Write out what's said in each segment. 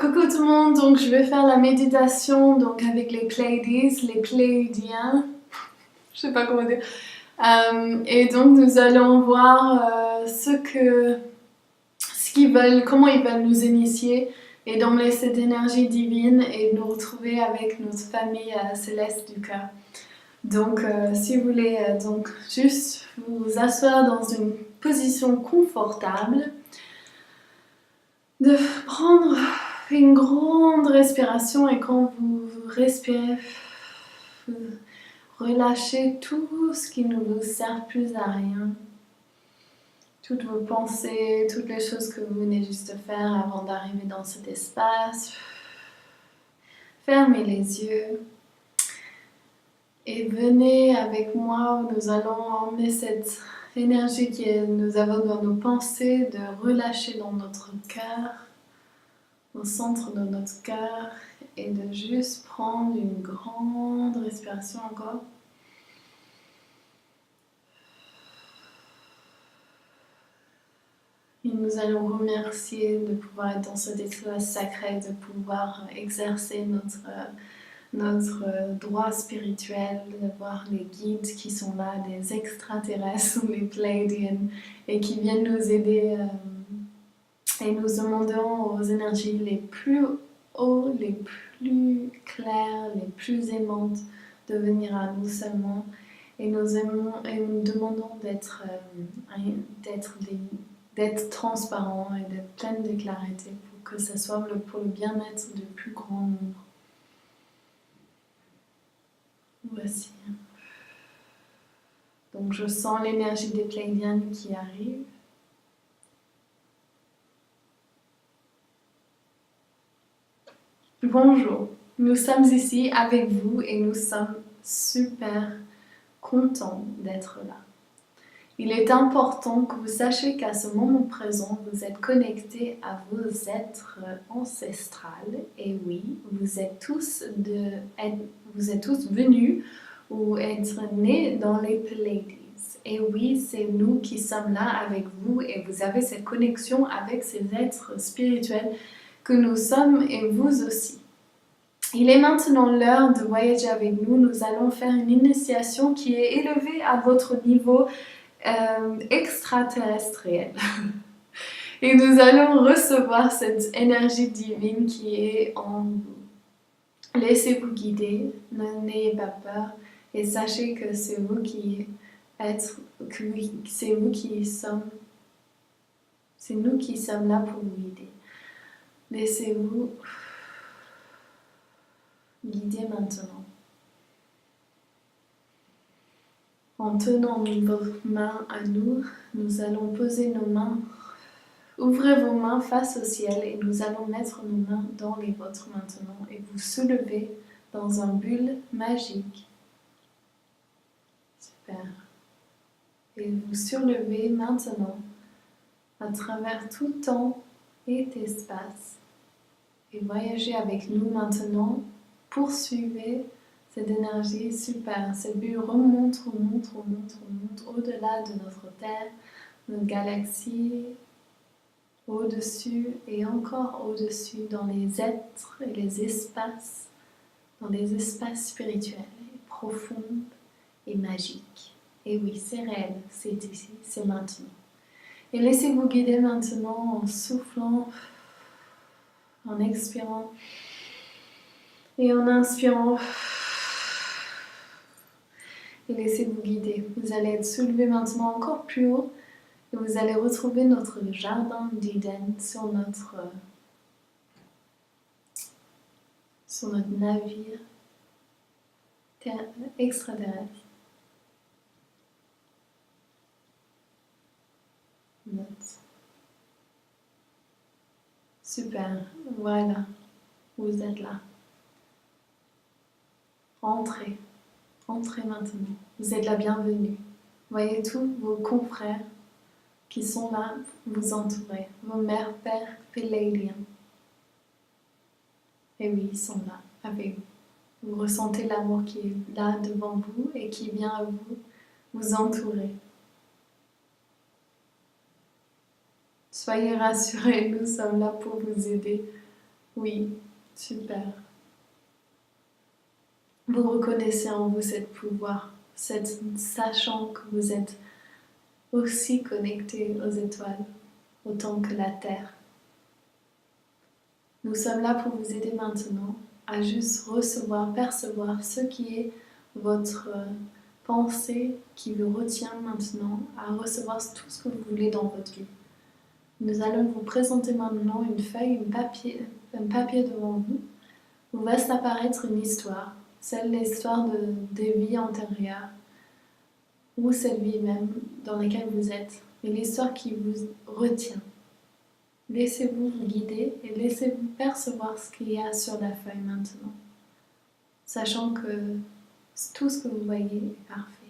Coucou tout le monde, donc je vais faire la méditation donc avec les Pleiades, les Pléidiens, je sais pas comment dire. Et donc nous allons voir ce qu'ils veulent, comment ils veulent nous initier et d'emmener cette énergie divine et nous retrouver avec notre famille céleste du cœur. Donc si vous voulez donc juste vous asseoir dans une position confortable, de prendre une grande respiration et quand vous respirez, relâchez tout ce qui ne vous sert plus à rien. Toutes vos pensées, toutes les choses que vous venez juste de faire avant d'arriver dans cet espace. Fermez les yeux et venez avec moi, nous allons emmener cette énergie que nous avons dans nos pensées, de relâcher dans notre cœur, au centre de notre cœur, et de juste prendre une grande respiration encore. Et nous allons remercier de pouvoir être dans cet espace sacré, de pouvoir exercer notre droit spirituel, de voir les guides qui sont là, des extraterrestres, les Pleiadiens, et qui viennent nous aider. Et nous demandons aux énergies les plus hauts, les plus claires, les plus aimantes de venir à nous seulement. Et nous demandons d'être transparents et d'être pleins de clarté pour que ce soit pour le bien-être du plus grand nombre. Voici. Donc je sens l'énergie des Pleiadiens qui arrive. Bonjour, nous sommes ici avec vous et nous sommes super contents d'être là. Il est important que vous sachiez qu'à ce moment présent, vous êtes connectés à vos êtres ancestrales. Et oui, vous êtes tous venus ou être nés dans les Pleiades. Et oui, c'est nous qui sommes là avec vous et vous avez cette connexion avec ces êtres spirituels que nous sommes et vous aussi. Il est maintenant l'heure de voyager avec nous. Nous allons faire une initiation qui est élevée à votre niveau extraterrestriel. Et nous allons recevoir cette énergie divine qui est en vous. Laissez-vous guider, n'ayez pas peur et sachez que c'est vous qui êtes, c'est vous qui sommes, c'est nous qui sommes là pour vous guider. Laissez-vous guider maintenant. En tenant vos mains à nous, nous allons poser nos mains. Ouvrez vos mains face au ciel et nous allons mettre nos mains dans les vôtres maintenant et vous soulever dans un bulle magique. Super. Et vous surlevez maintenant à travers tout temps et espace. Et voyagez avec nous maintenant. Poursuivez cette énergie super. Cette bulle remonte au-delà de notre Terre, notre galaxie, au-dessus et encore au-dessus dans les êtres et les espaces, dans les espaces spirituels, profonds et magiques. Et oui, c'est réel, c'est ici, c'est maintenant. Et laissez-vous guider maintenant en soufflant, en expirant et en inspirant. Et laissez-vous guider. Vous allez être soulevé maintenant encore plus haut. Et vous allez retrouver notre jardin d'Éden sur notre navire extraterrestre. Super, voilà, vous êtes là. Entrez maintenant. Vous êtes la bienvenue. Voyez tous vos confrères qui sont là, vous entourer, vos mères, pères, Pleiadiens. Et oui, ils sont là, avec vous. Vous ressentez l'amour qui est là devant vous et qui vient à vous, vous entourer. Soyez rassurés, nous sommes là pour vous aider Oui, super. Vous reconnaissez en vous cette pouvoir, sachant que vous êtes aussi connecté aux étoiles, autant que la Terre. Nous sommes là pour vous aider maintenant à juste recevoir, percevoir ce qui est votre pensée qui vous retient maintenant à recevoir tout ce que vous voulez dans votre vie. Nous allons vous présenter maintenant une feuille, un papier devant vous, où va s'apparaître une histoire, l'histoire des vies antérieures, ou cette vie même dans laquelle vous êtes, et l'histoire qui vous retient. Laissez-vous vous guider et laissez-vous percevoir ce qu'il y a sur la feuille maintenant, sachant que tout ce que vous voyez est parfait.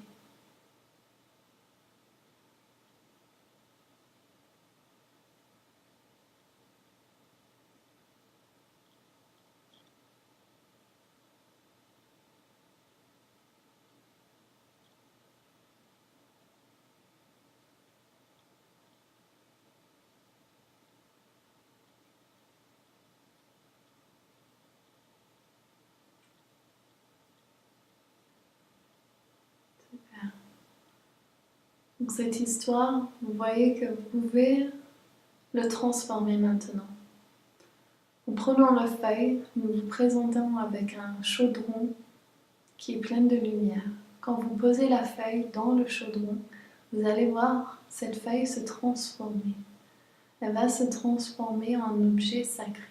Super. Donc cette histoire, vous voyez que vous pouvez le transformer maintenant. En prenant la feuille, nous vous présentons avec un chaudron qui est plein de lumière. Quand vous posez la feuille dans le chaudron, vous allez voir cette feuille se transformer. Elle va se transformer en objet sacré.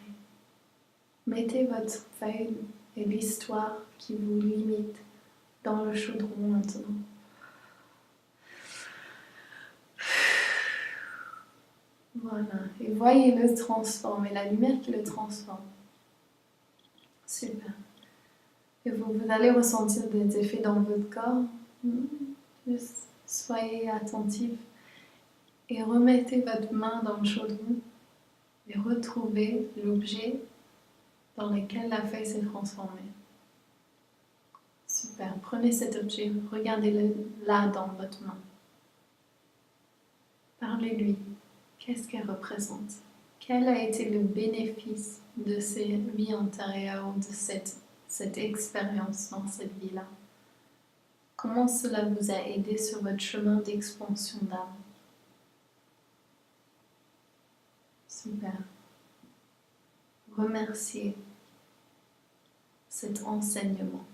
Mettez votre feuille et l'histoire qui vous limite dans le chaudron maintenant. Voilà, et voyez-le transformer, la lumière qui le transforme. Super. Et vous allez ressentir des effets dans votre corps. Juste soyez attentif et remettez votre main dans le chaudron et retrouvez l'objet dans lequel la feuille s'est transformée. Super, prenez cet objet, regardez-le là dans votre main. Parlez-lui. Qu'est-ce qu'elle représente? Quel a été le bénéfice de ces vies antérieures ou de cette expérience dans cette vie-là? Comment cela vous a aidé sur votre chemin d'expansion d'âme? Super. Remerciez cet enseignement.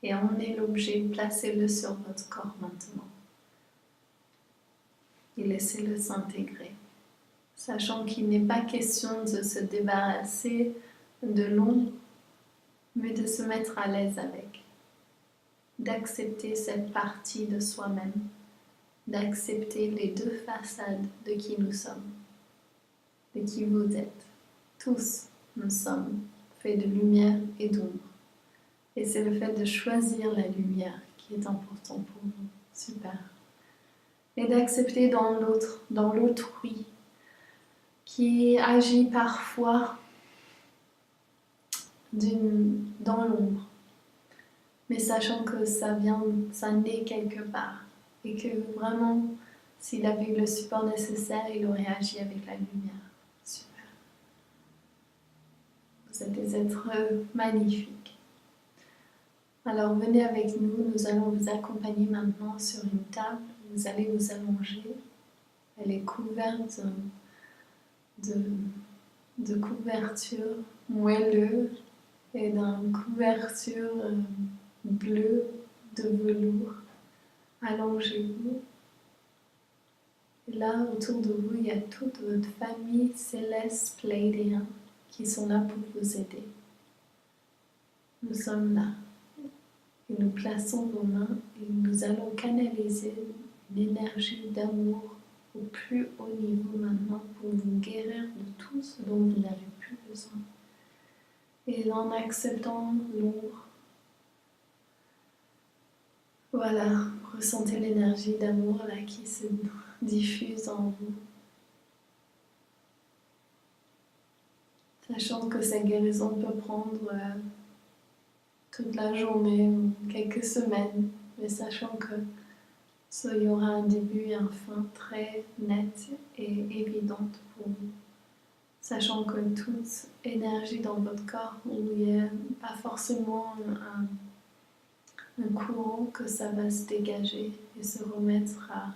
Et emmenez l'objet, placez-le sur votre corps maintenant. Et laissez-le s'intégrer. Sachant qu'il n'est pas question de se débarrasser de l'ombre, mais de se mettre à l'aise avec. D'accepter cette partie de soi-même, d'accepter les deux façades de qui nous sommes, de qui vous êtes. Tous, nous sommes faits de lumière et d'ombre. Et c'est le fait de choisir la lumière qui est important pour vous. Super. Et d'accepter dans l'autrui, qui agit parfois dans l'ombre, mais sachant que ça naît quelque part, et que vraiment, s'il avait eu le support nécessaire, il aurait agi avec la lumière. Super. Vous êtes des êtres magnifiques. Alors venez avec nous, nous allons vous accompagner maintenant sur une table, vous allez vous allonger, elle est couverte de couverture moelleuse et d'une couverture bleue de velours. Allongez-vous. Et là, autour de vous, il y a toute votre famille céleste pléiadienne qui sont là pour vous aider. Nous sommes là. Et nous plaçons vos mains et nous allons canaliser une énergie d'amour au plus haut niveau maintenant pour vous guérir de tout ce dont vous n'avez plus besoin. Et en acceptant l'ombre, voilà, ressentez l'énergie d'amour là qui se diffuse en vous. Sachant que cette guérison peut prendre toute la journée ou quelques semaines, mais sachant que il y aura un début et une fin très net et évidente pour vous. sachant que toute énergie dans votre corps, il n'y a pas forcément un courant que ça va se dégager et se remettre à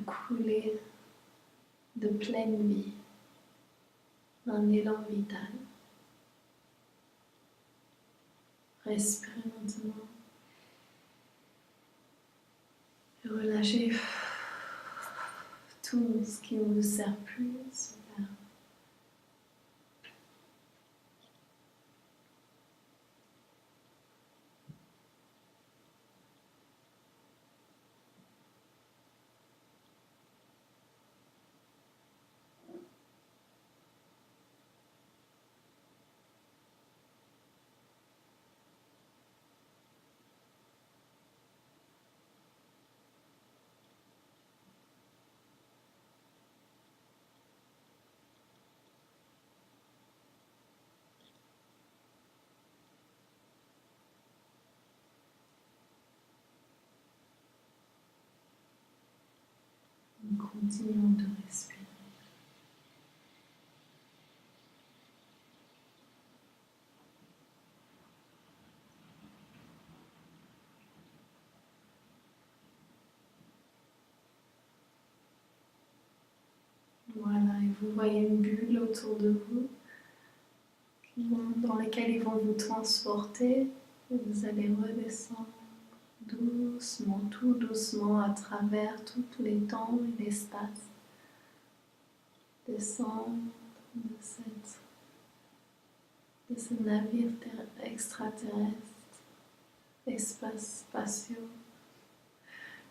couler de pleine vie, un élan vital. Respirez maintenant et relâchez tout ce qui ne vous sert plus. Super. Nous continuons de respirer. Voilà, et vous voyez une bulle autour de vous dans laquelle ils vont vous transporter. Et vous allez redescendre doucement, tout doucement à travers tous les temps et l'espace. Descendre de ce navire extraterrestre, espace spatiaux.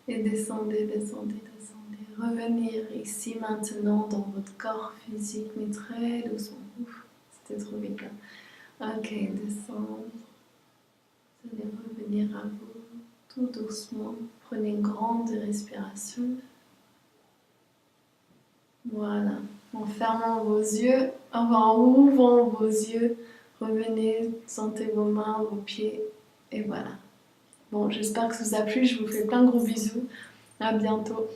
Et descendez, descendez, descendez. Revenir ici maintenant dans votre corps physique, mais très doucement. Ouf, c'était trop vite là. Ok, descendre. Vous allez revenir à vous tout doucement. Prenez une grande respiration. Voilà. En fermant vos yeux, en ouvrant vos yeux, revenez, sentez vos mains, vos pieds, et voilà. Bon, j'espère que ça vous a plu. Je vous fais plein de gros bisous. À bientôt.